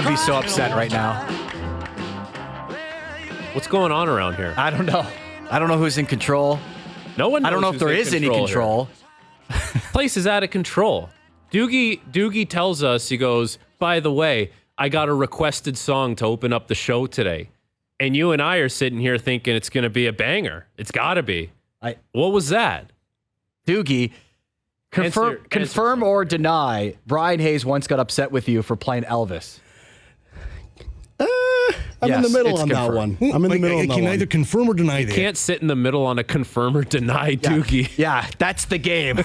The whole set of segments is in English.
be so upset right now. What's going on around here? I don't know. I don't know who's in control. No one knows. I don't know if there is any control. Place is out of control. Doogie tells us, he goes, by the way, I got a requested song to open up the show today. And you and I are sitting here thinking it's going to be a banger. It's got to be. What was that? Doogie, confirm or deny, Brian Hayes once got upset with you for playing Elvis. I'm in the middle on that one. I'm in the middle on that one. I can either confirm or deny that. You can't sit in the middle on a confirm or deny, Doogie. Yeah, that's the game.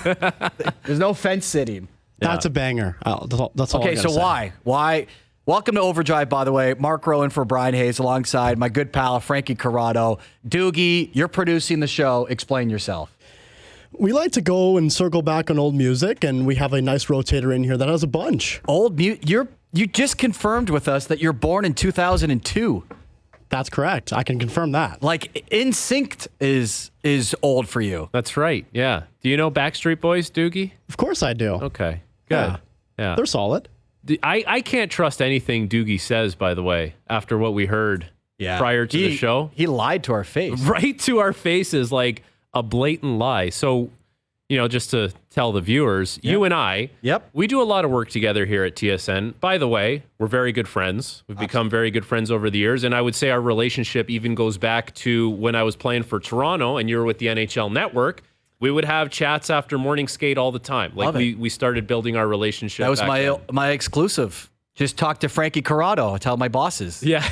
There's no fence sitting. That's a banger. That's all. Okay, so why? Welcome to OverDrive, by the way. Mark Rowan for Brian Hayes alongside my good pal, Frankie Corrado. Doogie, you're producing the show. Explain yourself. We like to go and circle back on old music, and we have a nice rotator in here that has a bunch. You just confirmed with us that you're born in 2002. That's correct. I can confirm that. Like, NSYNC is old for you. That's right, yeah. Do you know Backstreet Boys, Doogie? Of course I do. Okay, good. Yeah. They're solid. I can't trust anything Doogie says, by the way, after what we heard prior to the show. He lied to our face. Right to our faces, like a blatant lie. So, just to tell the viewers, you and I, we do a lot of work together here at TSN. By the way, we're very good friends. We've become very good friends over the years. And I would say our relationship even goes back to when I was playing for Toronto and you were with the NHL Network. We would have chats after morning skate all the time. Like we started building our relationship. That was my exclusive. Just talk to Frankie Corrado. I tell my bosses. Yeah.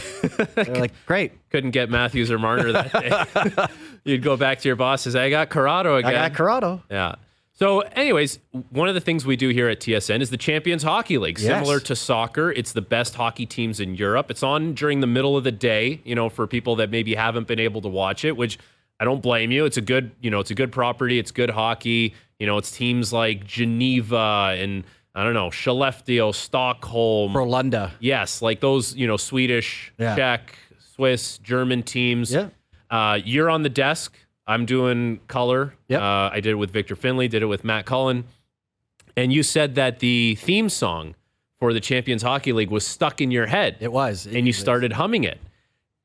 They're like, great. Couldn't get Matthews or Marner that day. You'd go back to your bosses. I got Corrado again. I got Corrado. Yeah. So anyways, one of the things we do here at TSN is the Champions Hockey League. Similar to soccer, it's the best hockey teams in Europe. It's on during the middle of the day, for people that maybe haven't been able to watch it, which I don't blame you. It's a good, it's a good property. It's good hockey. It's teams like Geneva and I don't know, Skellefteå, Stockholm. Frölunda. Yes, like those, Swedish, Czech, Swiss, German teams. Yeah. You're on the desk. I'm doing color. Yep. I did it with Victor Finley, did it with Matt Cullen. And you said that the theme song for the Champions Hockey League was stuck in your head. It was. And you started humming it.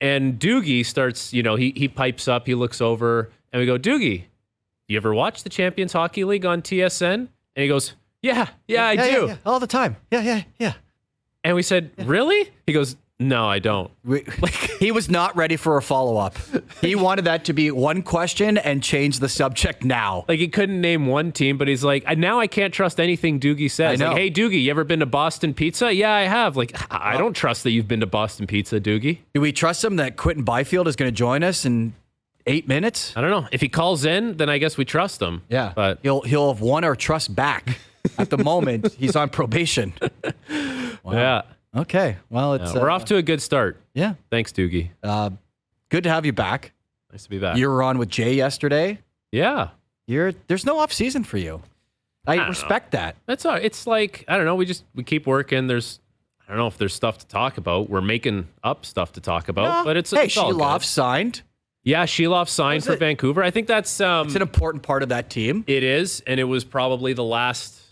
And Doogie starts, he pipes up, he looks over, and we go, Doogie, you ever watch the Champions Hockey League on TSN? And he goes, Yeah, I do. Yeah, all the time. Yeah. And we said, really? He goes, no, I don't. He was not ready for a follow-up. He wanted that to be one question and change the subject now. Like, he couldn't name one team, but he's like, now I can't trust anything Doogie says. I know. Like, hey, Doogie, you ever been to Boston Pizza? Yeah, I have. Like, I don't trust that you've been to Boston Pizza, Doogie. Do we trust him that Quinton Byfield is going to join us in 8 minutes? I don't know. If he calls in, then I guess we trust him. Yeah, but he'll have won our trust back. At the moment, he's on probation. Wow. Yeah. Okay. Well, we're off to a good start. Yeah. Thanks, Doogie. Good to have you back. Nice to be back. You were on with Jay yesterday. Yeah. There's no off season for you. I respect that. That's all. It's like, I don't know. We keep working. I don't know if there's stuff to talk about. We're making up stuff to talk about, but it's all good. Silovs signed. Yeah, Silovs signed for Vancouver. I think that's it's an important part of that team. It is, and it was probably the last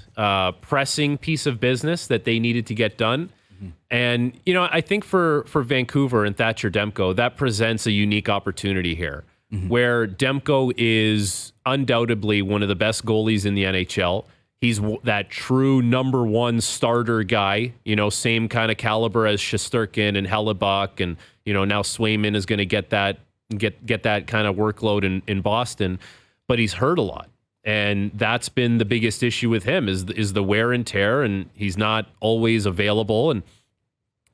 pressing piece of business that they needed to get done. Mm-hmm. And, I think for Vancouver and Thatcher Demko, that presents a unique opportunity here, where Demko is undoubtedly one of the best goalies in the NHL. He's that true number one starter guy, same kind of caliber as Shesterkin and Hellebuck, and, now Swayman is going to get that kind of workload in Boston, but he's hurt a lot. And that's been the biggest issue with him is the wear and tear, and he's not always available. And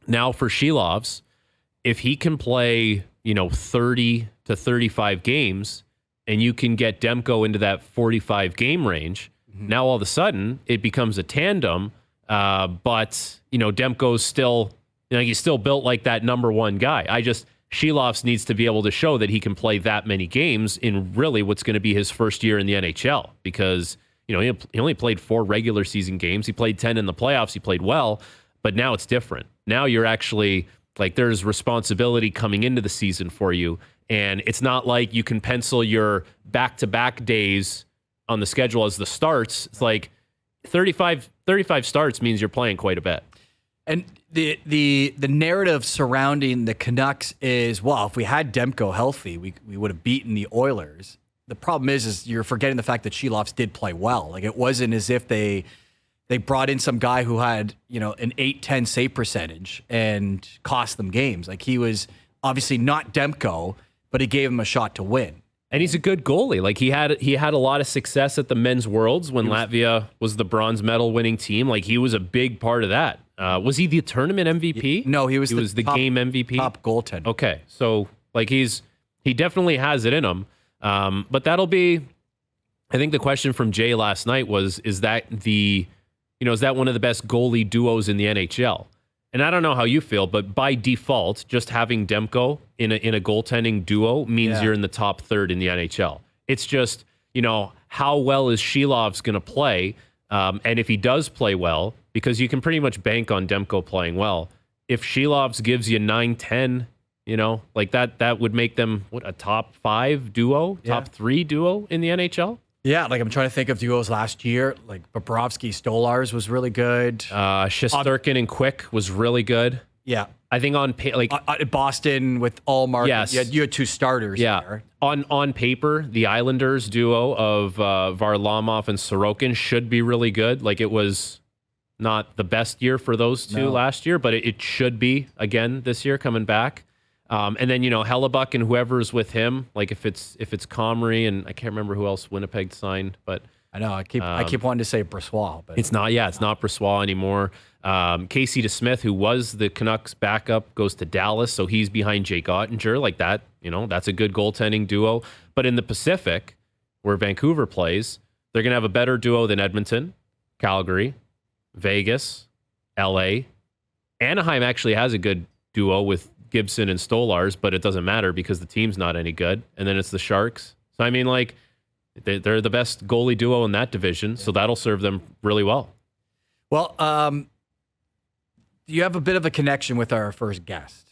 now for Silovs, if he can play, 30 to 35 games, and you can get Demko into that 45 game range, now all of a sudden it becomes a tandem. But Demko's still, he's still built like that number one guy. Silovs needs to be able to show that he can play that many games in really what's going to be his first year in the NHL, because, he only played 4 regular season games. He played 10 in the playoffs. He played well, but now it's different. Now you're actually like, there's responsibility coming into the season for you. And it's not like you can pencil your back-to-back days on the schedule as the starts. It's like 35 starts means you're playing quite a bit. And the narrative surrounding the Canucks is, well, if we had Demko healthy, we would have beaten the Oilers. The problem is you're forgetting the fact that Silovs did play well. Like, it wasn't as if they brought in some guy who had, an 8-10 save percentage and cost them games. Like, he was obviously not Demko, but he gave him a shot to win. And he's a good goalie. Like, he had a lot of success at the Men's Worlds when Latvia was the bronze medal winning team. Like, he was a big part of that. Was he the tournament MVP? No, he was the top, game MVP. Top goaltender. Okay, so like he definitely has it in him. But that'll be, I think the question from Jay last night was, is that one of the best goalie duos in the NHL? And I don't know how you feel, but by default, just having Demko in a goaltending duo means you're in the top third in the NHL. It's just, how well is Silovs going to play? And if he does play well, because you can pretty much bank on Demko playing well. If Silovs gives you 9-10, like that would make them a top 5 duo, top 3 duo in the NHL. Yeah, like I'm trying to think of duos last year. Like Bobrovsky Stolarz was really good. Shesterkin and Quick was really good. Yeah. I think on Boston with Allmark, yes. you had 2 starters there. On paper, the Islanders duo of Varlamov and Sorokin should be really good. Like, it was not the best year for those two last year, but it should be again this year coming back. And then, Hellebuck and whoever's with him, like if it's Comrie and I can't remember who else Winnipeg signed, but I know I keep wanting to say Brossoit, but it's not. Yeah, it's not Brossoit anymore. Casey DeSmith, who was the Canucks backup, goes to Dallas, so he's behind Jake Ottinger. Like that, that's a good goaltending duo. But in the Pacific, where Vancouver plays, they're going to have a better duo than Edmonton, Calgary, Vegas, LA. Anaheim actually has a good duo with Gibson and Stolarz, but it doesn't matter because the team's not any good. And then it's the Sharks. So, I mean, like, they're the best goalie duo in that division, so that'll serve them really well. Well, you have a bit of a connection with our first guest,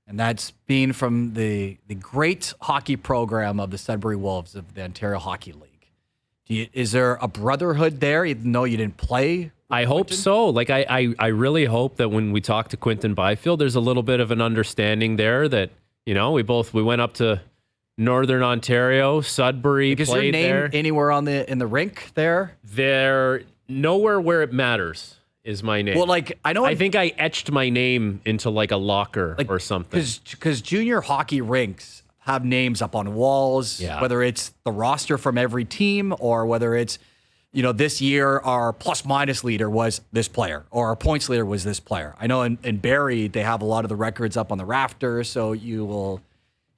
and that's being from the great hockey program of the Sudbury Wolves of the Ontario Hockey League. Is there a brotherhood there, even though you didn't play? I hope so. Like, I really hope that when we talk to Quinton Byfield, there's a little bit of an understanding there that, we went up to Northern Ontario, Sudbury, Is played your name there. anywhere in the rink there? There, nowhere where it matters is my name. Well, like, I think I etched my name into like a locker or something. Because junior hockey rinks have names up on walls, whether it's the roster from every team or whether it's, this year our plus-minus leader was this player or our points leader was this player. I know in Barrie, they have a lot of the records up on the rafters, so you will,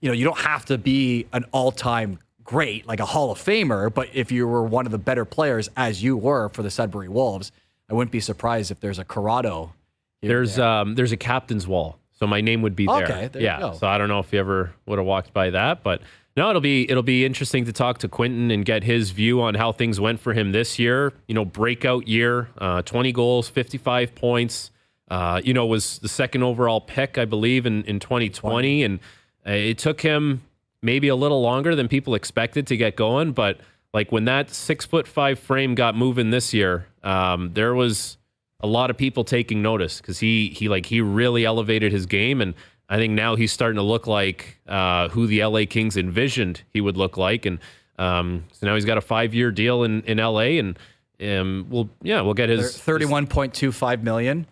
you don't have to be an all-time great, like a Hall of Famer, but if you were one of the better players, as you were for the Sudbury Wolves, I wouldn't be surprised if there's a Corrado. There's a captain's wall, so my name would be there. Okay, there you go. So I don't know if you ever would have walked by that, but no, it'll be interesting to talk to Quinton and get his view on how things went for him this year. Breakout year, 20 goals, 55 points. Was the second overall pick, I believe, in 2020, and it took him maybe a little longer than people expected to get going, but like when that 6'5" frame got moving this year, there was a lot of people taking notice because he really elevated his game, and I think now he's starting to look like who the LA Kings envisioned he would look like, and so now he's got a 5-year deal in LA, and we'll get his $31.25 million.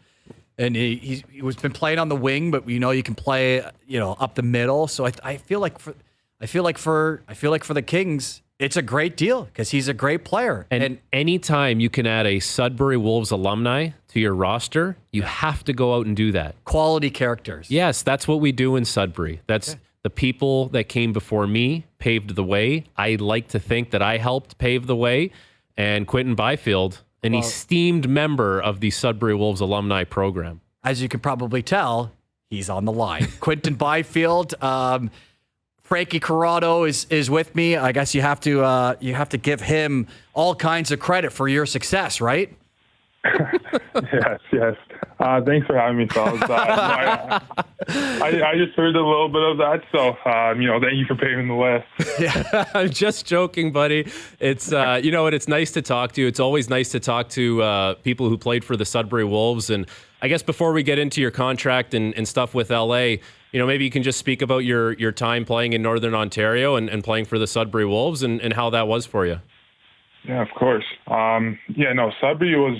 And he's been playing on the wing, but you can play up the middle. So I feel like for the Kings, it's a great deal because he's a great player. And anytime you can add a Sudbury Wolves alumni to your roster, you have to go out and do that. Quality characters. Yes, that's what we do in Sudbury. That's the people that came before me paved the way. I like to think that I helped pave the way. And Quinton Byfield, an esteemed member of the Sudbury Wolves alumni program. As you can probably tell, he's on the line. Quinton Byfield, Frankie Corrado is with me. I guess you have to give him all kinds of credit for your success, right? Yes. Thanks for having me, fellas. I just heard a little bit of that, so thank you for paving the way. Yeah, I'm just joking, buddy. It's it's nice to talk to you. It's always nice to talk to people who played for the Sudbury Wolves, and I guess before we get into your contract and stuff with LA, maybe you can just speak about your time playing in Northern Ontario and playing for the Sudbury Wolves and how that was for you. Yeah, of course. Sudbury was,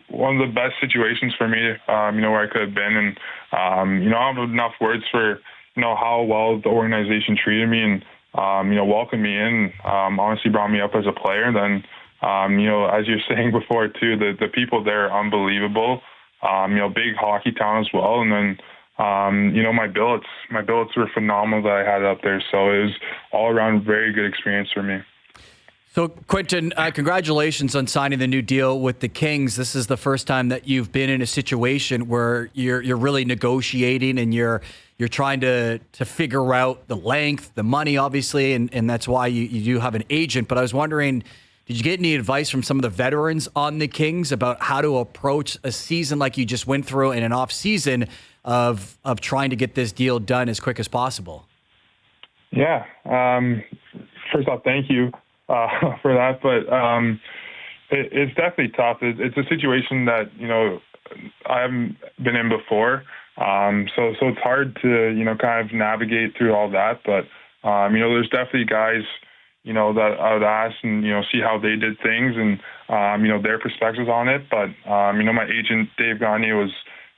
one of the best situations for me, where I could have been. And, I don't have enough words for, how well the organization treated me and, welcomed me in, honestly brought me up as a player. And then, as you're saying before too, the people there are unbelievable, big hockey town as well. And then, my billets were phenomenal that I had up there. So it was all around very good experience for me. So, Quinton, congratulations on signing the new deal with the Kings. This is the first time that you've been in a situation where you're really negotiating and you're trying to figure out the length, the money, obviously, and that's why you do have an agent. But I was wondering, did you get any advice from some of the veterans on the Kings about how to approach a season like you just went through in an off season of trying to get this deal done as quick as possible? Yeah. First off, thank you for that. But it's definitely tough. It's a situation that, I haven't been in before. So it's hard to, kind of navigate through all that. But, there's definitely guys, that I would ask and, see how they did things and, their perspectives on it. But, my agent, Dave Gagne,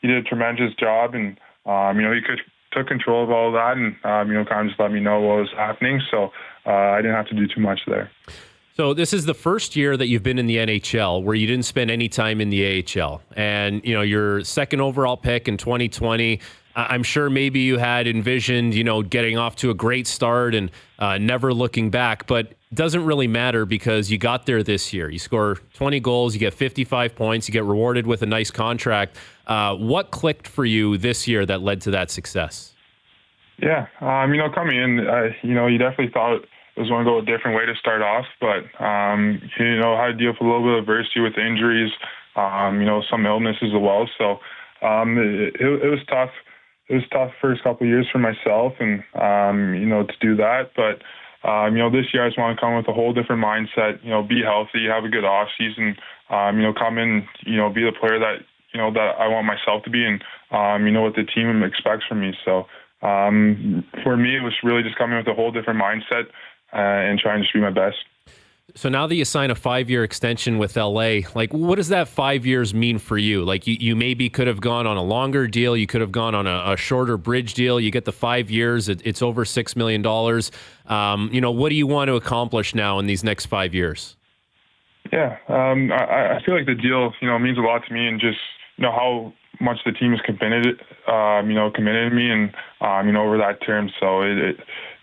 he did a tremendous job and, he took control of all of that and, kind of just let me know what was happening. So I didn't have to do too much there. So this is the first year that you've been in the NHL where you didn't spend any time in the AHL. And, your second overall pick in 2020, I'm sure maybe you had envisioned, getting off to a great start and never looking back. But it doesn't really matter because you got there this year. You score 20 goals, you get 55 points, you get rewarded with a nice contract. What clicked for you this year that led to that success? Yeah, coming in, you definitely thought it was going to go a different way to start off, but, had to deal with a little bit of adversity with injuries, some illnesses as well. So it was tough. It was tough first couple of years for myself and, to do that. But, this year I just want to come with a whole different mindset, be healthy, have a good off season, come in, be the player that, that I want myself to be and, what the team expects from me. So, for me, it was really just coming with a whole different mindset and trying to just be my best. So now that you sign a 5-year extension with LA, what does that 5 years mean for you? You maybe could have gone on a longer deal. You could have gone on a shorter bridge deal. You get the 5 years. It's over $6 million. What do you want to accomplish now in these next 5 years? Yeah, I feel like the deal, means a lot to me and just, how much the team is committed to me and, over that term. So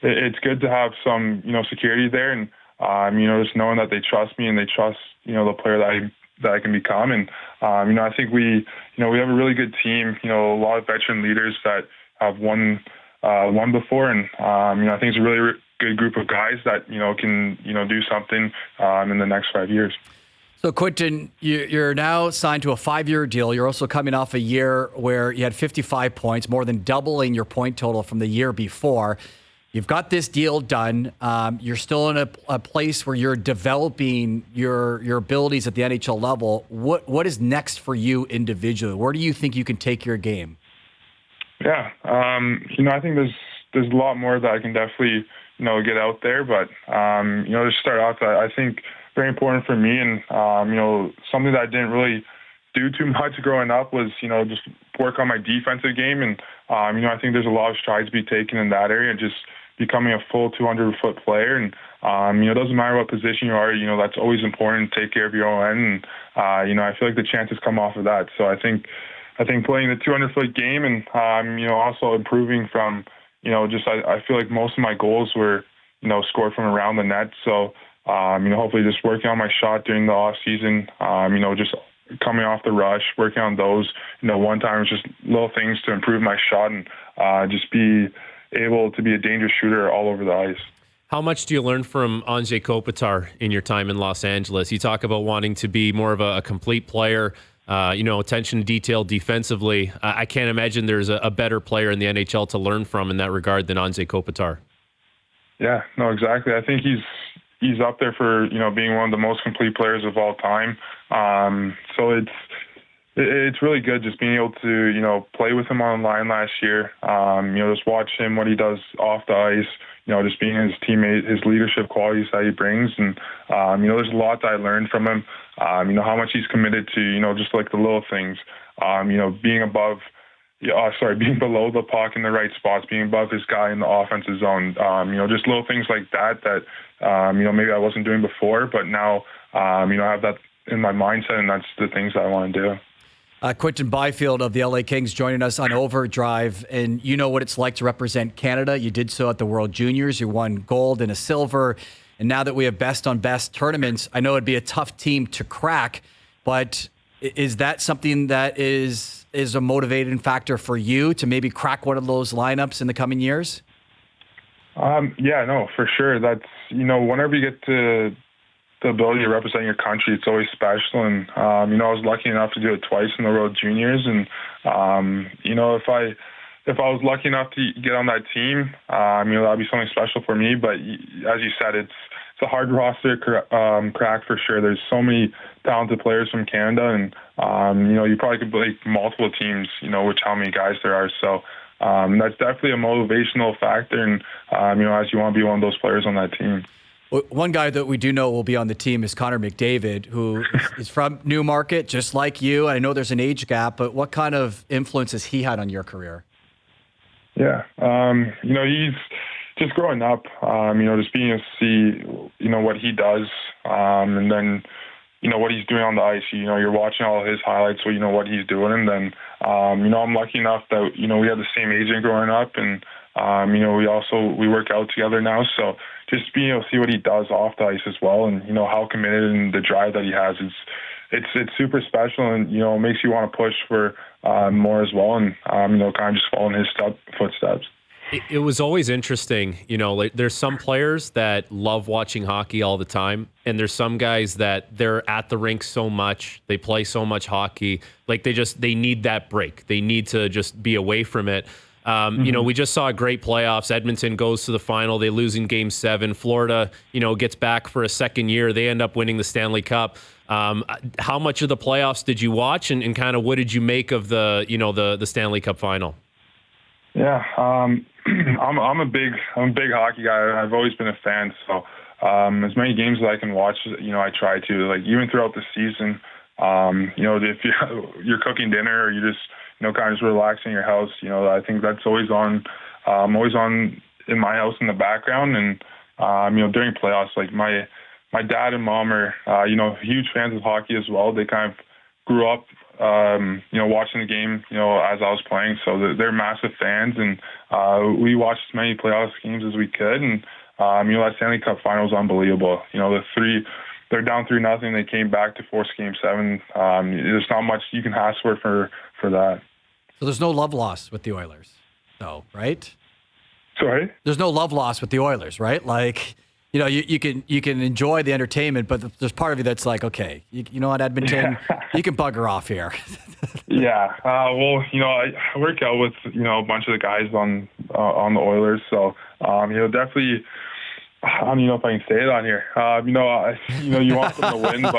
it's good to have some, security there and, just knowing that they trust me and they trust, the player that I can become. And, I think we have a really good team, a lot of veteran leaders that have won before. And, I think it's a really good group of guys that, can, do something in the next 5 years. So, Quinton, you're now signed to a 5-year deal. You're also coming off a year where you had 55 points, more than doubling your point total from the year before. You've got this deal done. You're still in a place where you're developing your abilities at the NHL level. What is next for you individually? Where do you think you can take your game? Yeah, I think there's a lot more that I can definitely, get out there. But, to start off, I think very important for me and, something that I didn't really do too much growing up was, just work on my defensive game. And, I think there's a lot of strides to be taken in that area and just becoming a full 200-foot player. And, it doesn't matter what position you are, that's always important to take care of your own end. And, I feel like the chances come off of that. So I think playing the 200-foot game and, also improving from, I feel like most of my goals were, scored from around the net. So, hopefully just working on my shot during the off season, just coming off the rush, working on those, one-timers, just little things to improve my shot and just be able to be a dangerous shooter all over the ice. How much do you learn from Anze Kopitar in your time in Los Angeles? You talk about wanting to be more of a complete player, attention to detail defensively. I can't imagine there's a better player in the NHL to learn from in that regard than Anze Kopitar. Yeah, no, exactly. I think he's up there for, being one of the most complete players of all time. So It's really good just being able to, play with him online last year. Just watch him, what he does off the ice, just being his teammate, his leadership qualities that he brings. And, there's a lot that I learned from him, how much he's committed to, just like the little things, being being below the puck in the right spots, being above his guy in the offensive zone, just little things like that, maybe I wasn't doing before, but now, I have that in my mindset, and that's the things that I want to do. Quinton Byfield of the LA Kings joining us on OverDrive, and you know what it's like to represent Canada. You did so at the World Juniors. You won gold and a silver, and now that we have best-on-best tournaments, I know it'd be a tough team to crack, but is that something that is a motivating factor for you to maybe crack one of those lineups in the coming years? Yeah, no, for sure. That's, whenever you get to the ability to represent your country, it's always special. And, I was lucky enough to do it twice in the World Juniors. And, if I was lucky enough to get on that team, that'd be something special for me. But as you said, it's a hard roster crack for sure. There's so many talented players from Canada, and, you probably could break multiple teams, which how many guys there are. So that's definitely a motivational factor. And, as you want to be one of those players on that team. One guy that we do know will be on the team is Connor McDavid, who is from Newmarket, just like you. I know there's an age gap, but what kind of influence has he had on your career? Yeah, he's just growing up, just being able to see, what he does, and then, what he's doing on the ice. You're watching all his highlights, so you know what he's doing. And then, I'm lucky enough that, we had the same agent growing up, and, we work out together now. So just being able to see what he does off the ice as well, and, how committed and the drive that he has, it's super special, and, it makes you want to push for more as well, and, kind of just following his footsteps. It was always interesting, there's some players that love watching hockey all the time, and there's some guys that they're at the rink so much, they play so much hockey, like they need that break. They need to just be away from it. We just saw great playoffs. Edmonton goes to the final. They lose in Game 7. Florida, gets back for a second year. They end up winning the Stanley Cup. How much of the playoffs did you watch, and kind of what did you make of the Stanley Cup final? Yeah, I'm a big hockey guy. I've always been a fan. So as many games as I can watch, I try to. Like even throughout the season, if you're cooking dinner or you just kind of just relaxing in your house, I think that's always on. Always on in my house in the background, and during playoffs, like my dad and mom are huge fans of hockey as well. They kind of grew up watching the game as I was playing, so they're massive fans, and we watched as many playoff games as we could, and that Stanley Cup final was unbelievable. They're down 3-0. They came back to force Game 7. There's not much you can ask for that. So there's no love lost with the Oilers, though, right? Sorry? There's no love lost with the Oilers, right? Like, you can enjoy the entertainment, but there's part of you that's like, okay, you know what, Edmonton, you can bugger off here. Yeah. I work out with a bunch of the guys on the Oilers, so definitely. I don't even know if I can say it on here. You want them to win,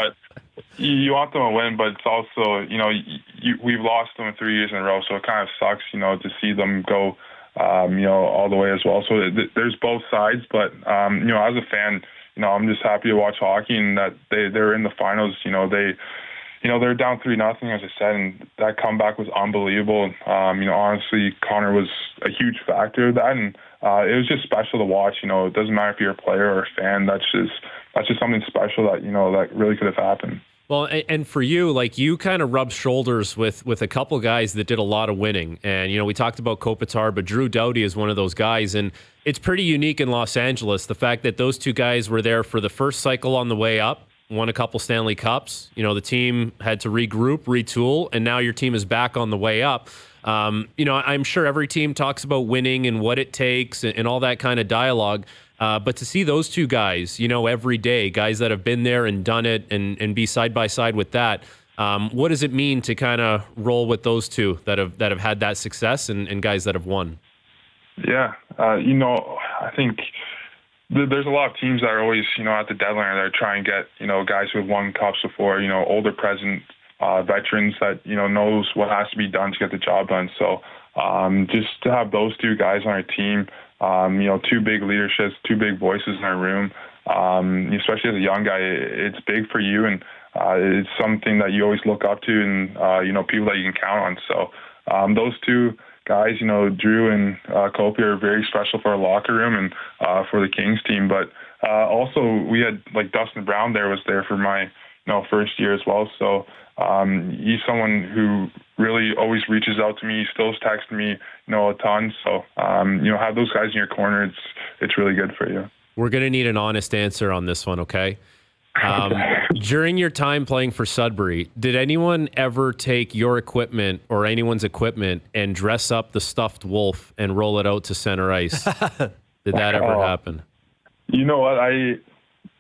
but it's also we've lost them in 3 years in a row, so it kind of sucks to see them go all the way as well. So there's both sides, but as a fan, I'm just happy to watch hockey, and that they're in the finals. They're down 3-0, as I said, and that comeback was unbelievable. Honestly, Connor was a huge factor of that, and it was just special to watch. It doesn't matter if you're a player or a fan. That's just something special that that really could have happened. Well, and for you, like you kind of rubbed shoulders with a couple guys that did a lot of winning. And, we talked about Kopitar, but Drew Doughty is one of those guys. And it's pretty unique in Los Angeles, the fact that those two guys were there for the first cycle on the way up, won a couple Stanley Cups. The team had to regroup, retool, and now your team is back on the way up. I'm sure every team talks about winning and what it takes and all that kind of dialogue. But to see those two guys, every day, guys that have been there and done it and be side by side with that, what does it mean to kind of roll with those two that have had that success and guys that have won? Yeah. I think there's a lot of teams that are always, at the deadline, they're trying to get, guys who have won cups before, older present veterans that, knows what has to be done to get the job done. So just to have those two guys on our team, two big leaderships, two big voices in our room, especially as a young guy, it's big for you, and it's something that you always look up to, and people that you can count on. So those two guys, Drew and Kopi, are very special for our locker room and for the Kings team. But also we had Dustin Brown was there for my first year as well. So he's someone who really always reaches out to me. He still texts me, a ton. So have those guys in your corner. It's really good for you. We're going to need an honest answer on this one, okay? During your time playing for Sudbury, did anyone ever take your equipment or anyone's equipment and dress up the stuffed wolf and roll it out to center ice? Did that ever happen? You know what?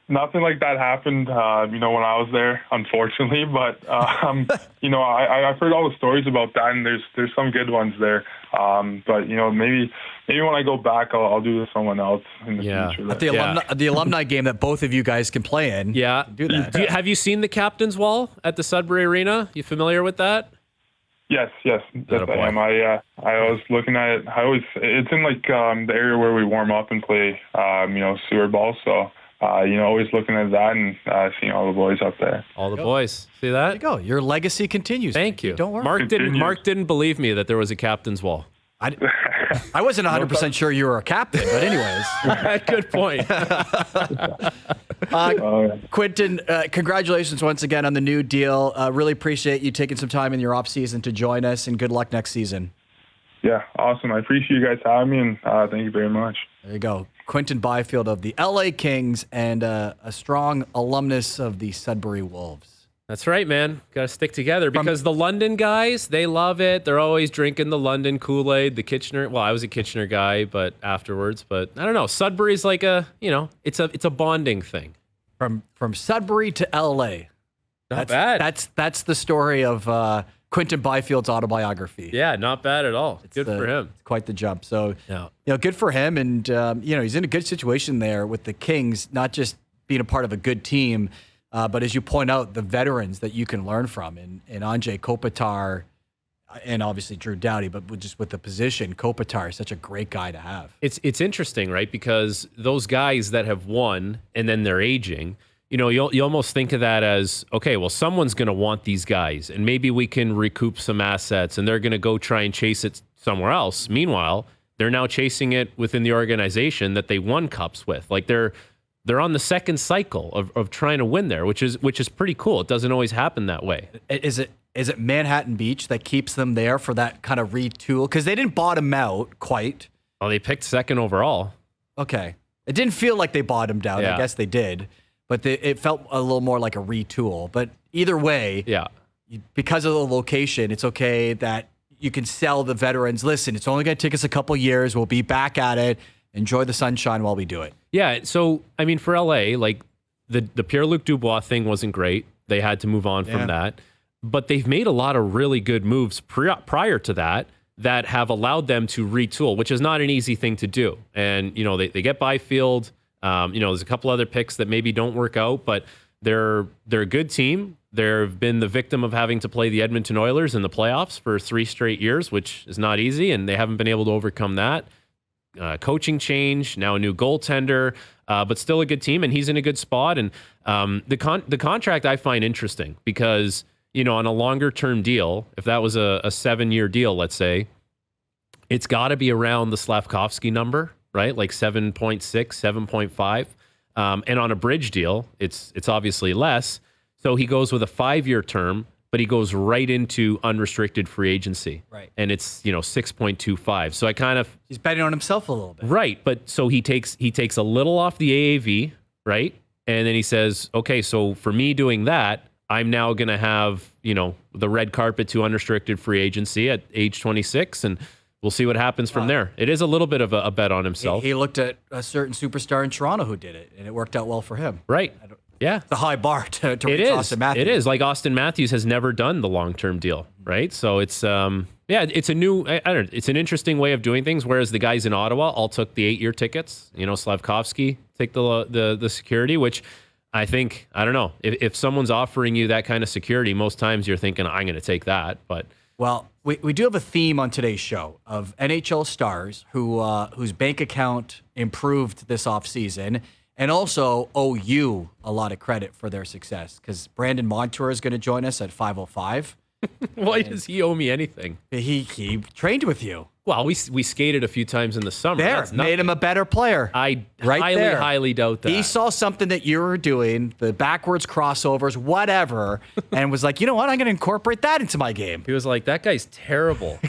Nothing like that happened, when I was there, unfortunately. But, I've heard all the stories about that, and there's some good ones there. But, maybe when I go back, I'll do this with someone else in the future. At the alumni game that both of you guys can play in. Yeah. Do that. Have you seen the captain's wall at the Sudbury Arena? You familiar with that? Yes, I am. I was looking at it. It's in the area where we warm up and play, sewer ball. So, always looking at that and seeing all the boys up there. All the boys. See that? There you go. Your legacy continues. Thank you. Don't worry. Mark didn't believe me that there was a captain's wall. I wasn't 100% sure you were a captain, but anyways. Good point. Quinton, congratulations once again on the new deal. Really appreciate you taking some time in your off season to join us, and good luck next season. Yeah, awesome. I appreciate you guys having me, and thank you very much. There you go. Quinton Byfield of the LA Kings and a strong alumnus of the Sudbury Wolves. That's right, man. Got to stick together because the London guys, they love it. They're always drinking the London Kool-Aid, the Kitchener. Well, I was a Kitchener guy, but afterwards. But I don't know. Sudbury's like it's a bonding thing. From Sudbury to LA. Not bad. That's the story of Quinton Byfield's autobiography. Yeah, not bad at all. Good for him. It's quite the jump. So, good for him. And, he's in a good situation there with the Kings, not just being a part of a good team, but as you point out, the veterans that you can learn from. And Andrei Kopitar and obviously Drew Doughty, but just with the position, Kopitar is such a great guy to have. It's interesting, right? Because those guys that have won and then they're aging, you almost think of that as, okay, well, someone's going to want these guys, and maybe we can recoup some assets, and they're going to go try and chase it somewhere else. Meanwhile, they're now chasing it within the organization that they won cups with. Like they're on the second cycle of trying to win there, which is pretty cool. It doesn't always happen that way. Is it Manhattan Beach that keeps them there for that kind of retool? Because they didn't bottom out quite. Oh, they picked second overall. Okay. It didn't feel like they bottomed out. Yeah. I guess they did. But it felt a little more like a retool. But either way, because of the location, it's okay that you can sell the veterans, listen, it's only going to take us a couple years. We'll be back at it. Enjoy the sunshine while we do it. Yeah. So, I mean, for LA, like the Pierre-Luc Dubois thing wasn't great. They had to move on from that. But they've made a lot of really good moves prior to that have allowed them to retool, which is not an easy thing to do. And, they get Byfield. There's a couple other picks that maybe don't work out, but they're a good team. They've been the victim of having to play the Edmonton Oilers in the playoffs for 3 straight years, which is not easy, and they haven't been able to overcome that. Coaching change, now a new goaltender, but still a good team, and he's in a good spot. And the contract I find interesting because, on a longer-term deal, if that was a 7-year deal, let's say, it's got to be around the Slavkovsky number, right? Like 7.6, 7.5. And on a bridge deal, it's obviously less. So he goes with a 5-year term, but he goes right into unrestricted free agency. Right. And it's, 6.25. So he's betting on himself a little bit. Right. But so he takes a little off the AAV, right? And then he says, okay, so for me doing that, I'm now going to have, the red carpet to unrestricted free agency at age 26, and we'll see what happens from there. It is a little bit of a bet on himself. He looked at a certain superstar in Toronto who did it, and it worked out well for him. Right. Yeah. It's a high bar to reach Austin Matthews. It is. Like Austin Matthews has never done the long-term deal, right? So it's it's a new, it's an interesting way of doing things, whereas the guys in Ottawa all took the 8-year tickets. Slavkovsky take the security, which I don't know. If someone's offering you that kind of security, most times you're thinking, I'm going to take that. But well, we do have a theme on today's show of NHL stars whose bank account improved this offseason and also owe you a lot of credit for their success because Brandon Montour is going to join us at 5:05. Why does he owe me anything? He trained with you. Well, we skated a few times in the summer. There, made him a better player. I highly doubt that. He saw something that you were doing, the backwards crossovers, whatever, and was like, you know what? I'm going to incorporate that into my game. He was like, that guy's terrible.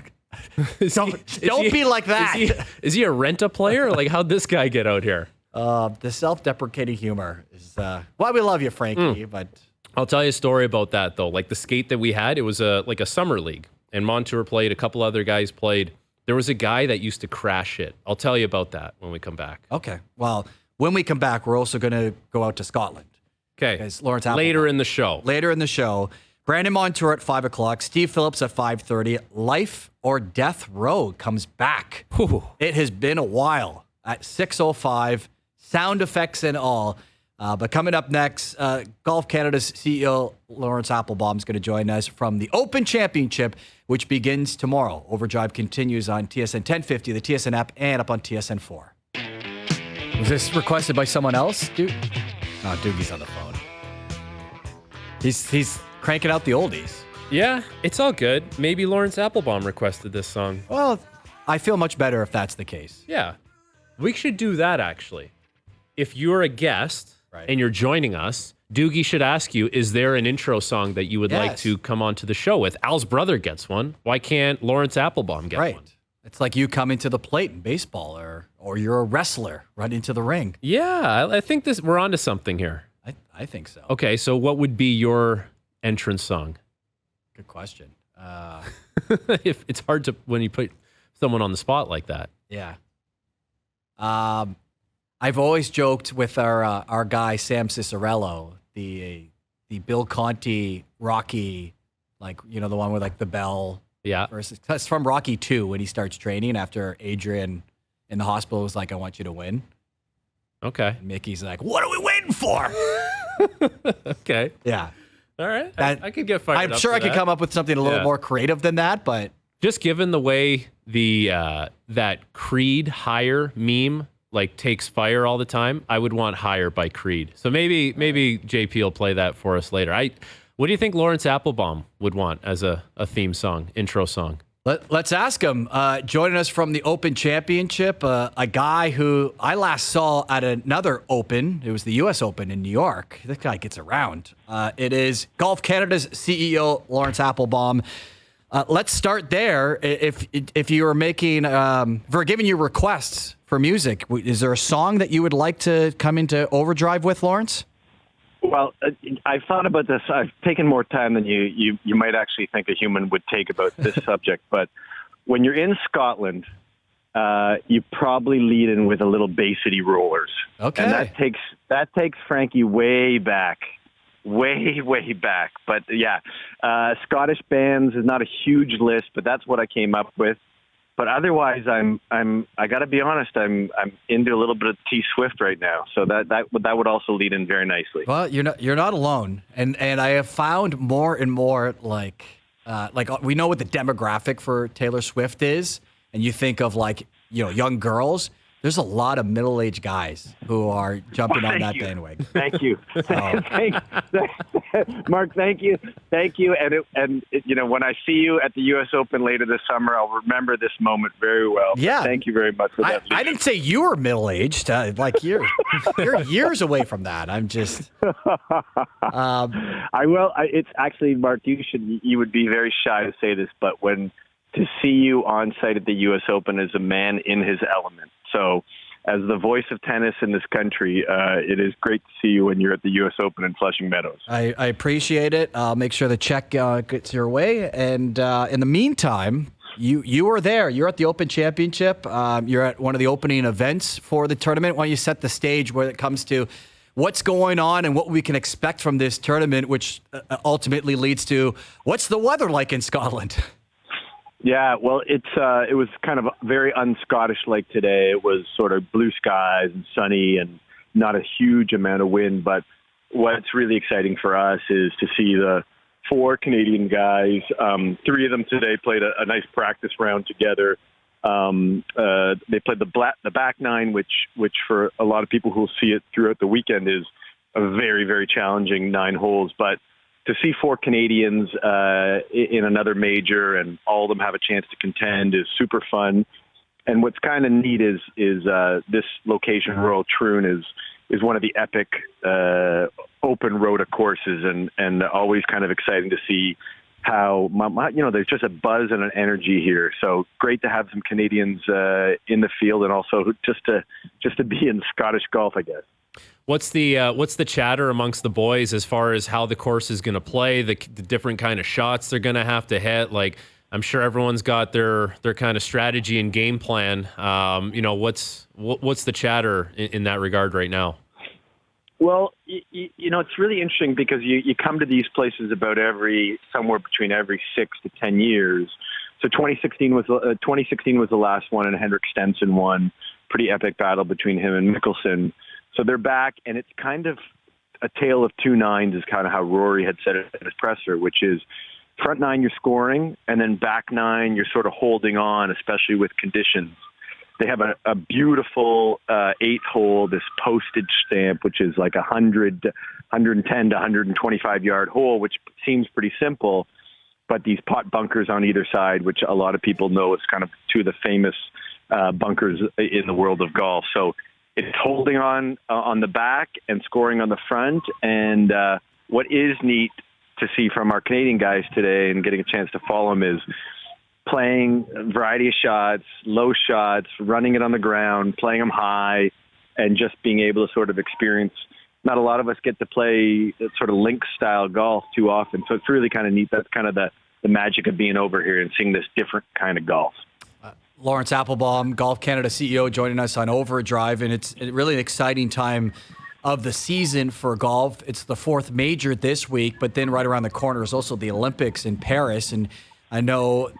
Don't be like that. Is he a rent-a player? Like, how'd this guy get out here? The self-deprecating humor is why we love you, Frankie. But I'll tell you a story about that, though. Like, the skate that we had, it was like a summer league, and Montour played, a couple other guys played. There was a guy that used to crash it. I'll tell you about that when we come back. Okay. Well, when we come back, we're also going to go out to Scotland. Okay. Because Laurence Applebaum. Later in the show. Brandon Montour at 5 o'clock. Steve Phillips at 5:30. Life or Death Row comes back. Whew. It has been a while. At 6:05. Sound effects and all. But coming up next, Golf Canada's CEO, Laurence Applebaum, is going to join us from the Open Championship, which begins tomorrow. OverDrive continues on TSN 1050, the TSN app, and up on TSN 4. Was this requested by someone else? Doogie's on the phone. He's cranking out the oldies. Yeah, it's all good. Maybe Laurence Applebaum requested this song. Well, I feel much better if that's the case. Yeah. We should do that, actually. If you're a guest and you're joining us, Doogie should ask you, is there an intro song that you would like to come onto the show with? Al's brother gets one. Why can't Laurence Applebaum get one? It's like you coming to the plate in baseball or you're a wrestler right into the ring. Yeah, I think we're onto something here. I think so. Okay, so what would be your entrance song? Good question. If it's hard to when you put someone on the spot like that. Yeah. I've always joked with our guy Sam Cicerello, the Bill Conti Rocky, like the one with like the bell. Yeah. It's from Rocky 2 when he starts training after Adrian in the hospital was like, "I want you to win." Okay. And Mickey's like, "What are we waiting for?" Okay. Yeah. All right. I could get fired up. I'm sure I could come up with something a little more creative than that, but just given the way that Creed Higher meme like takes fire all the time, I would want Higher by Creed. So maybe JP will play that for us later. What do you think Laurence Applebaum would want as a theme song, intro song? Let's ask him. Joining us from the Open Championship, a guy who I last saw at another Open. It was the U.S. Open in New York. This guy gets around. It is Golf Canada's CEO, Laurence Applebaum. Let's start there. If you were making, for giving you requests for music, is there a song that you would like to come into OverDrive with, Laurence? Well, I've thought about this. I've taken more time than you might actually think a human would take about this subject. But when you're in Scotland, you probably lead in with a little Bay City Rollers. Okay. And that takes Frankie way back. Way back. But yeah, Scottish bands is not a huge list, but that's what I came up with. But otherwise, I got to be honest, I'm into a little bit of T Swift right now. So that would also lead in very nicely. Well, you're not alone, and I have found more and more like we know what the demographic for Taylor Swift is, and you think of young girls. There's a lot of middle-aged guys who are jumping on that bandwagon. Thank you. Mark, thank you. And when I see you at the U.S. Open later this summer, I'll remember this moment very well. Yeah. Thank you very much for that. I didn't say you were middle-aged. You're years away from that. I'm just... I will. It's actually, Mark, you would be very shy to say this, but to see you on site at the U.S. Open as a man in his element. So as the voice of tennis in this country, it is great to see you when you're at the U.S. Open in Flushing Meadows. I appreciate it. I'll make sure the check gets your way. And in the meantime, you are there. You're at the Open Championship. You're at one of the opening events for the tournament. Why don't you set the stage when it comes to what's going on and what we can expect from this tournament, which ultimately leads to what's the weather like in Scotland? Yeah, well, it was kind of very un-Scottish like today. It was sort of blue skies and sunny and not a huge amount of wind, but what's really exciting for us is to see the 4 Canadian guys. 3 of them today played a nice practice round together. They played the back 9, which for a lot of people who will see it throughout the weekend is a very, very challenging 9 holes. But to see 4 Canadians in another major and all of them have a chance to contend is super fun. And what's kind of neat is this location, Royal Troon, is one of the epic open rota courses, and always kind of exciting to see how there's just a buzz and an energy here. So great to have some Canadians in the field, and also just to be in Scottish golf, I guess. What's the chatter amongst the boys as far as how the course is going to play, the different kind of shots they're going to have to hit? Like, I'm sure everyone's got their kind of strategy and game plan. What's the chatter in that regard right now? Well, it's really interesting because you come to these places somewhere between every 6 to 10 years. So 2016 was the last one, and Henrik Stenson won. Pretty epic battle between him and Mickelson. So they're back, and it's kind of a tale of 2 nines is kind of how Rory had said it in his presser, which is front 9 you're scoring, and then back 9 you're sort of holding on, especially with conditions. They have a beautiful 8th hole, this postage stamp, which is like 110 to 125 yard hole, which seems pretty simple, but these pot bunkers on either side, which a lot of people know is kind of 2 of the famous bunkers in the world of golf. So it's holding on the back and scoring on the front. And what is neat to see from our Canadian guys today and getting a chance to follow them is playing a variety of shots, low shots, running it on the ground, playing them high, and just being able to sort of experience. Not a lot of us get to play sort of links-style golf too often, so it's really kind of neat. That's kind of the magic of being over here and seeing this different kind of golf. Laurence Applebaum, Golf Canada CEO, joining us on OverDrive, and it's really an exciting time of the season for golf. It's the 4th major this week, but then right around the corner is also the Olympics in Paris, and I know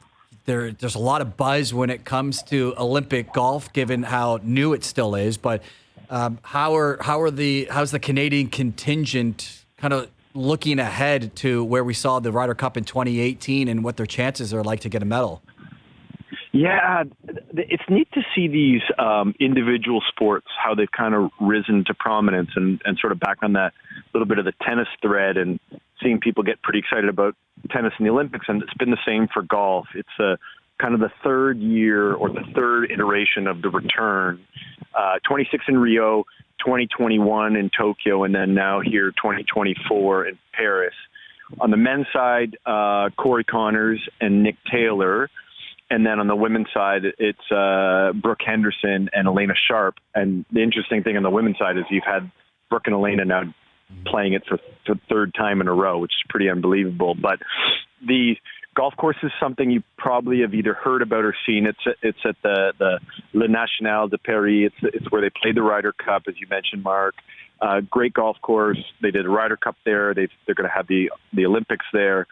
there's a lot of buzz when it comes to Olympic golf, given how new it still is. But how's the Canadian contingent kind of looking ahead to where we saw the Ryder Cup in 2018 and what their chances are like to get a medal? Yeah, it's neat to see these individual sports, how they've kind of risen to prominence and sort of back on that little bit of the tennis thread and seeing people get pretty excited about tennis in the Olympics. And it's been the same for golf. It's kind of the 3rd year or the 3rd iteration of the return. 26 in Rio, 2021 in Tokyo, and then now here 2024 in Paris. On the men's side, Corey Connors and Nick Taylor. And then on the women's side, it's Brooke Henderson and Elena Sharp. And the interesting thing on the women's side is you've had Brooke and Elena now playing it for the 3rd time in a row, which is pretty unbelievable. But the golf course is something you probably have either heard about or seen. It's at the Le National de Paris. It's where they played the Ryder Cup, as you mentioned, Mark. Great golf course. They did a Ryder Cup there. They're going to have the Olympics there.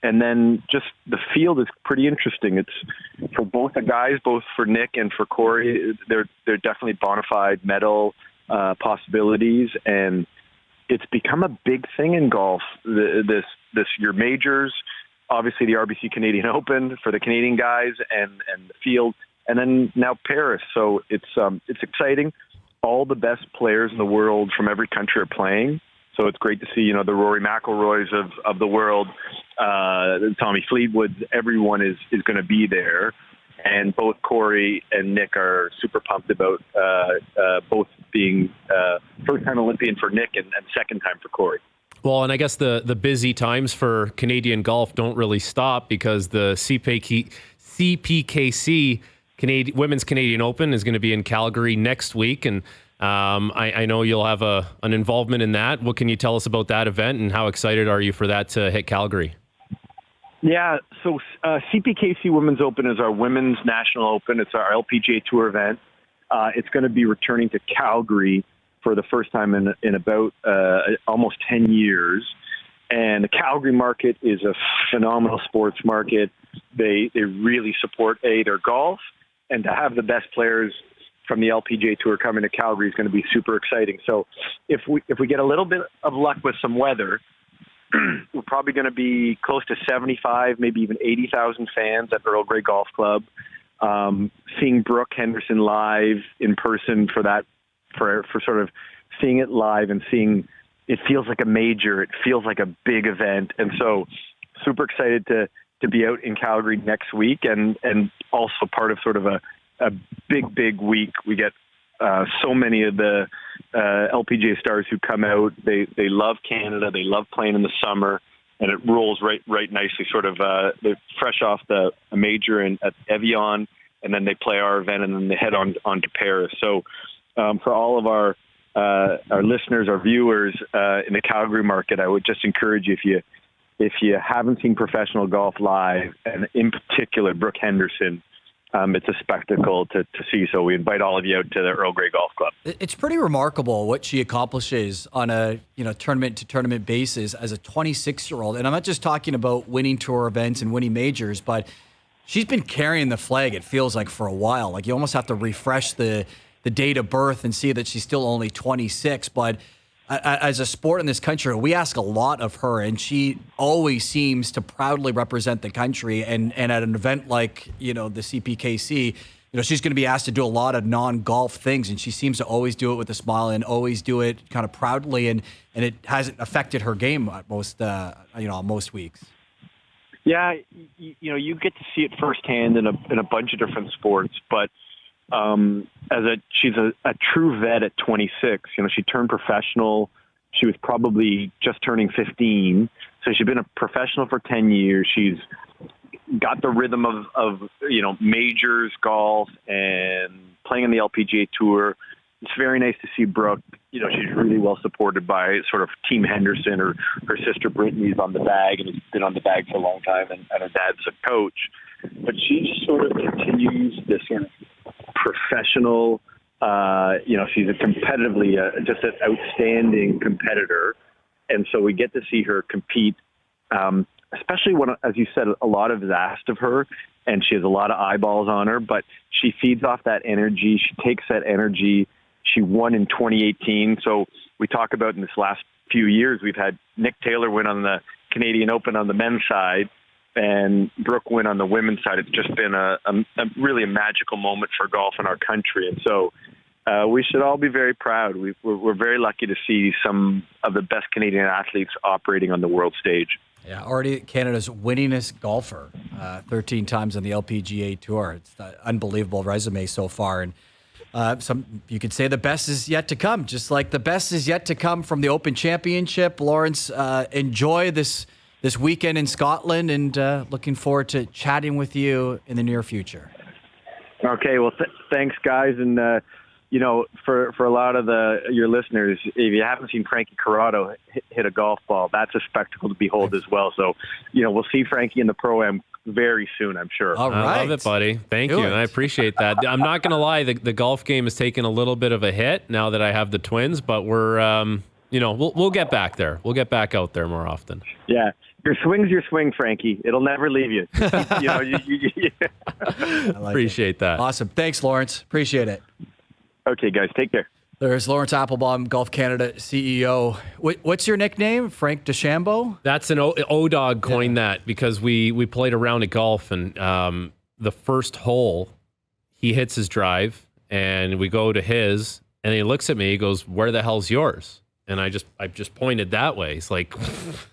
And then just the field is pretty interesting. It's for both the guys, both for Nick and for Corey. They're definitely bona fide medal possibilities, and it's become a big thing in golf. This your majors, obviously the RBC Canadian Open for the Canadian guys, and the field, and then now Paris. So it's exciting. All the best players in the world from every country are playing. So it's great to see, the Rory McIlroys of the world, Tommy Fleetwood, everyone is going to be there. And both Corey and Nick are super pumped about both being first-time Olympian for Nick and second time for Corey. Well, and I guess the busy times for Canadian golf don't really stop because the CPKC Women's Canadian Open is going to be in Calgary next week, and I know you'll have an involvement in that. What can you tell us about that event, and how excited are you for that to hit Calgary? Yeah, so CPKC Women's Open is our women's national open. It's our LPGA Tour event. It's going to be returning to Calgary for the first time in about almost 10 years. And the Calgary market is a phenomenal sports market. They really support, their golf, and to have the best players from the LPGA Tour coming to Calgary is going to be super exciting. So if we get a little bit of luck with some weather, we're probably going to be close to 75, maybe even 80,000 fans at Earl Grey Golf Club. Seeing Brooke Henderson live in person for sort of seeing it live and seeing it feels like a major, it feels like a big event. And so super excited to be out in Calgary next week and also part of sort of a big week. We get so many of the LPGA stars who come out. They love Canada. They love playing in the summer, and it rolls right nicely. Sort of they're fresh off a major at Evian, and then they play our event, and then they head on to Paris. So for all of our listeners, our viewers in the Calgary market, I would just encourage you, if you haven't seen professional golf live, and in particular Brooke Henderson, it's a spectacle to see. So we invite all of you out to the Earl Grey Golf Club. It's pretty remarkable what she accomplishes on a tournament to tournament basis as a 26-year-old. And I'm not just talking about winning tour events and winning majors, but she's been carrying the flag, it feels like, for a while. Like, you almost have to refresh the date of birth and see that she's still only 26. But as a sport in this country, we ask a lot of her, and she always seems to proudly represent the country. And at an event like, the CPKC, she's going to be asked to do a lot of non-golf things, and she seems to always do it with a smile and always do it kind of proudly. And it hasn't affected her game at most weeks. Yeah, you get to see it firsthand in a bunch of different sports, but she's a true vet at 26. She turned professional. She was probably just turning 15. So she's been a professional for 10 years. She's got the rhythm of majors golf and playing on the LPGA Tour. It's very nice to see Brooke. She's really well supported by sort of Team Henderson, or her sister Brittany's on the bag and has been on the bag for a long time, and her dad's a coach. But she just sort of continues this sort of professional, she's a competitively, just an outstanding competitor. And so we get to see her compete, especially when, as you said, a lot is asked of her, and she has a lot of eyeballs on her, but she feeds off that energy. She takes that energy. She won in 2018. So we talk about in this last few years, we've had Nick Taylor win on the Canadian Open on the men's side, and Brooke win on the women's side. It's just been a really a magical moment for golf in our country. And so we should all be very proud. We're very lucky to see some of the best Canadian athletes operating on the world stage. Yeah, already Canada's winningest golfer, 13 times on the LPGA Tour. It's an unbelievable resume so far. And you could say the best is yet to come, just like the best is yet to come from the Open Championship. Laurence, enjoy this weekend in Scotland, and looking forward to chatting with you in the near future. Okay, well, thanks, guys. And, for a lot of your listeners, if you haven't seen Frankie Corrado hit a golf ball, that's a spectacle to behold as well. So, we'll see Frankie in the Pro-Am very soon, I'm sure. All right. I love it, buddy. Thank you. And I appreciate that. I'm not going to lie, the golf game has taken a little bit of a hit now that I have the twins, but we're, we'll get back there. We'll get back out there more often. Yeah. Your swing's your swing, Frankie. It'll never leave you. Appreciate that. Awesome. Thanks, Laurence. Appreciate it. Okay, guys. Take care. There's Laurence Applebaum, Golf Canada CEO. What's your nickname? Frank DeChambeau? That's an O-Dog coined that because we played a round of golf, and the first hole, he hits his drive, and we go to his, and he looks at me, he goes, "Where the hell's yours?" And I just pointed that way. It's like,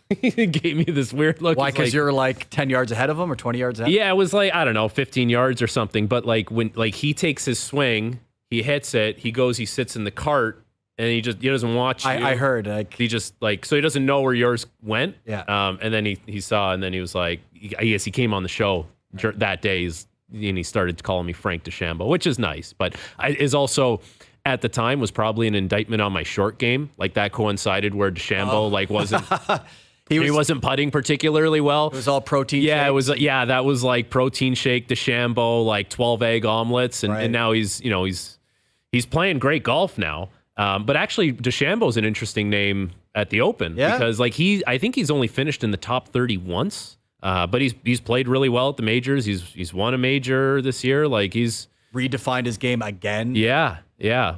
he gave me this weird look. Why? Because you're like 10 yards ahead of him or 20 yards ahead? Yeah, it was like, I don't know, 15 yards or something. But when he takes his swing, he hits it, he sits in the cart, and he doesn't watch you. I heard. He just so he doesn't know where yours went. Yeah. And then he saw, and then he was like, I guess he came on the show that day, and he started calling me Frank DeChambeau, which is nice. But is also, at the time, was probably an indictment on my short game. Like, that coincided where DeChambeau wasn't he wasn't putting particularly well. It was all protein shake. It was that was like protein shake DeChambeau, 12 egg omelets, and now he's playing great golf now. But actually, DeChambeau's an interesting name at the Open because I think he's only finished in the top 30 once. But he's played really well at the majors. He's won a major this year. He's redefined his game again. Yeah.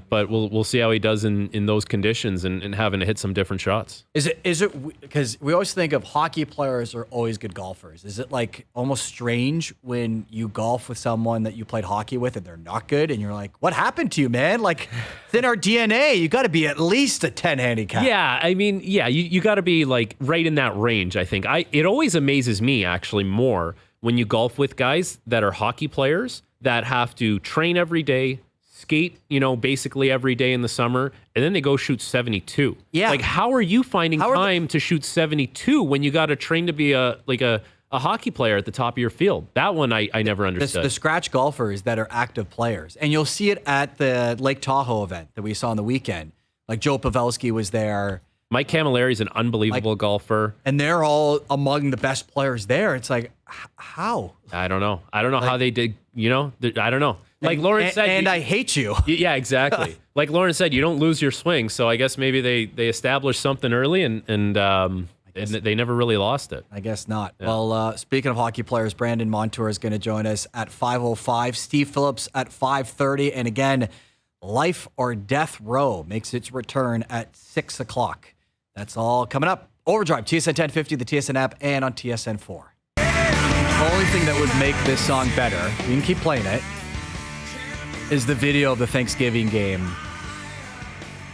But we'll see how he does in those conditions and having to hit some different shots. Is it because we always think of hockey players are always good golfers? Is it like almost strange when you golf with someone that you played hockey with and they're not good, and you're like, what happened to you, man? Like, it's in our DNA. You got to be at least a 10 handicap. Yeah, I mean, you got to be like right in that range. I think it always amazes me actually more when you golf with guys that are hockey players that have to train every day, skate, basically every day in the summer, and then they go shoot 72. Yeah. Like, how are you finding time to shoot 72 when you got to train to be a hockey player at the top of your field? That one I never understood. The scratch golfers that are active players. And you'll see it at the Lake Tahoe event that we saw on the weekend. Like Joe Pavelski was there. Mike Camilleri's an unbelievable golfer. And they're all among the best players there. It's like, how? I don't know. I don't know how they did, I don't know. Like Laurence said. And I hate you. Yeah, exactly. Like Laurence said, you don't lose your swing. So I guess maybe they established something early and they never really lost it. I guess not. Yeah. Well, speaking of hockey players, Brandon Montour is going to join us at 5:05. Steve Phillips at 5:30. And again, Life or Death Row makes its return at 6 o'clock. That's all coming up. OverDrive, TSN 1050, the TSN app, and on TSN 4. The only thing that would make this song better, you can keep playing it, is the video of the Thanksgiving game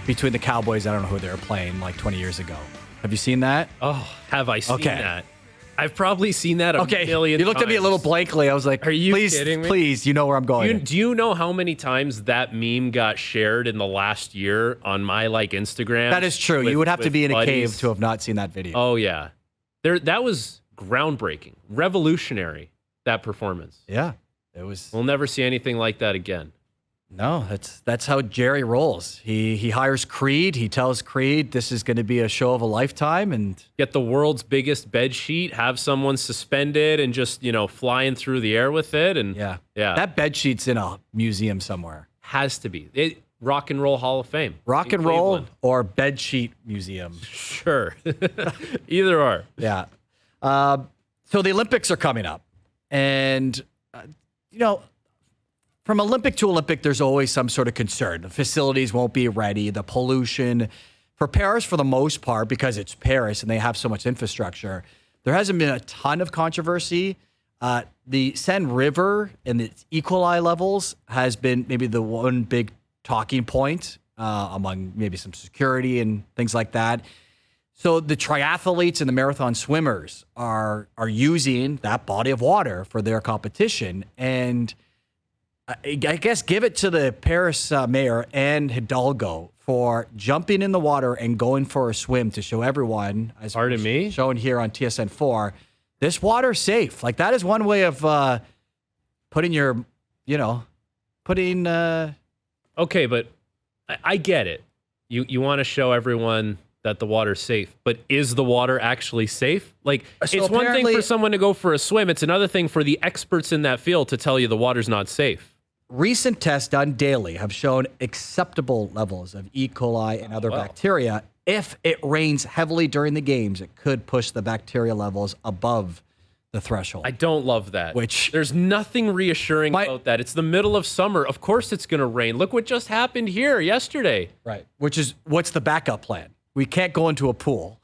between the Cowboys. I don't know who they were playing like 20 years ago. Have you seen that? Oh, have I seen that? I've probably seen that a million times. You looked at me a little blankly. I was like, are you kidding me? Please, you know where I'm going. Do you know how many times that meme got shared in the last year on my Instagram? That is true. You would have to be in a cave to have not seen that video. Oh, yeah. That was groundbreaking, revolutionary, that performance. Yeah. It was. We'll never see anything like that again. No, that's how Jerry rolls. He hires Creed. He tells Creed this is going to be a show of a lifetime, and get the world's biggest bed sheet, have someone suspended and just flying through the air with it, and yeah. That bed sheet's in a museum somewhere. Has to be. Rock and Roll Hall of Fame. Rock and Roll or bed sheet museum. Sure, either or. Yeah. So the Olympics are coming up, and from Olympic to Olympic, there's always some sort of concern. The facilities won't be ready, the pollution. For Paris, for the most part, because it's Paris and they have so much infrastructure, there hasn't been a ton of controversy. The Seine River and its E. coli levels has been maybe the one big talking point among maybe some security and things like that. So the triathletes and the marathon swimmers are using that body of water for their competition, and I guess give it to the Paris mayor and Hidalgo for jumping in the water and going for a swim to show everyone, as shown here on TSN 4, this water's safe. Like, that is one way of putting. Okay, but I get it. You want to show everyone that the water's safe, but is the water actually safe? Like, so it's one thing for someone to go for a swim. It's another thing for the experts in that field to tell you the water's not safe. Recent tests done daily have shown acceptable levels of E. coli and other bacteria. If it rains heavily during the games, it could push the bacteria levels above the threshold. I don't love that. There's nothing reassuring about that. It's the middle of summer. Of course it's going to rain. Look what just happened here yesterday. Right. What's the backup plan? We can't go into a pool.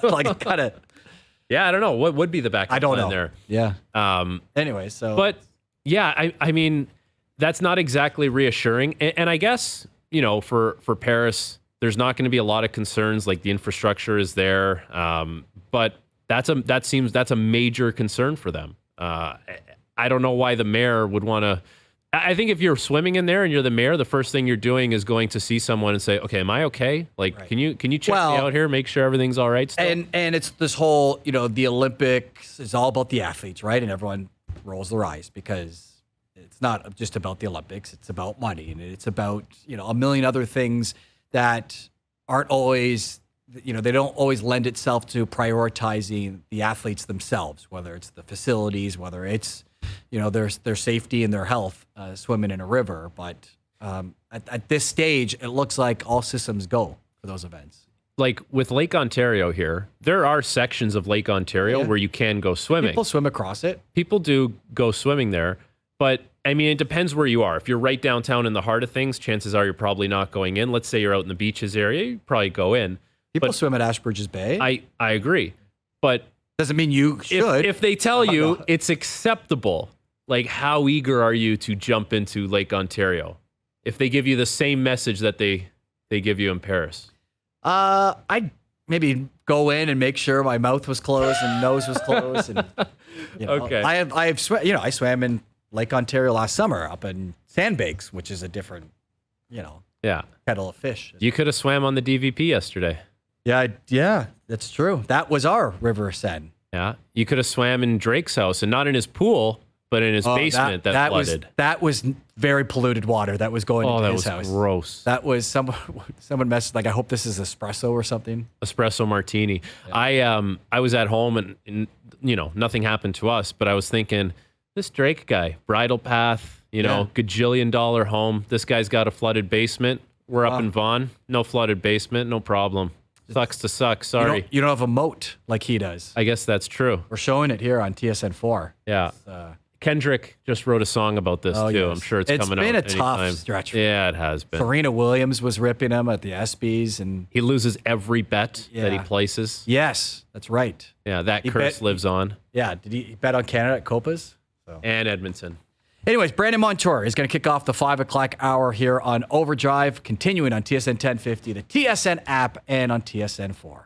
Like, kind of. Yeah, I don't know. What would be the backup plan know. there? Yeah. Anyway, so. But yeah, I mean, that's not exactly reassuring. And I guess, for Paris, there's not going to be a lot of concerns. Like, the infrastructure is there. But that's a major concern for them. I don't know why the mayor would want to. I think if you're swimming in there and you're the mayor, the first thing you're doing is going to see someone and say, "Okay, am I okay? Like, right. Can you check me out here, make sure everything's all right?" Still? And it's this whole, the Olympics is all about the athletes, right? And everyone rolls their eyes because it's not just about the Olympics. It's about money, and it's about a million other things that aren't always. They don't always lend itself to prioritizing the athletes themselves, whether it's the facilities, whether it's, their safety and their health swimming in a river. But at this stage, it looks like all systems go for those events. Like with Lake Ontario here, there are sections of Lake Ontario where you can go swimming. People swim across it. People do go swimming there. But I mean, it depends where you are. If you're right downtown in the heart of things, chances are you're probably not going in. Let's say you're out in the beaches area, you probably go in. People swim at Ashbridges Bay. I agree. But doesn't mean you should. If they tell you it's acceptable, like how eager are you to jump into Lake Ontario? If they give you the same message that they give you in Paris. I'd maybe go in and make sure my mouth was closed and nose was closed. And, Okay. I swam in Lake Ontario last summer up in Sandbanks, which is a different, kettle of fish. You could have swam on the DVP yesterday. Yeah, that's true. That was our River Seine. Yeah. You could have swam in Drake's house and not in his pool, but in his basement that flooded. That was very polluted water that was going into his house. Oh, that was gross. That was someone messaged like, I hope this is espresso or something. Espresso martini. Yeah. I was at home and nothing happened to us, but I was thinking, this Drake guy, bridle path, gajillion dollar home. This guy's got a flooded basement. We're up in Vaughan. No flooded basement, no problem. Sucks to suck. Sorry. You don't have a moat like he does. I guess that's true. We're showing it here on TSN4. Yeah. Kendrick just wrote a song about this too. Yes. I'm sure it's coming out. It's been a anytime. tough stretch. Yeah, it has been. Serena Williams was ripping him at the ESPYs, and he loses every bet that he places. Yes, that's right. Yeah, that curse lives on. Yeah, did he bet on Canada at Copas? And Edmonton. Anyways, Brandon Montour is going to kick off the 5 o'clock hour here on OverDrive, continuing on TSN 1050, the TSN app, and on TSN4.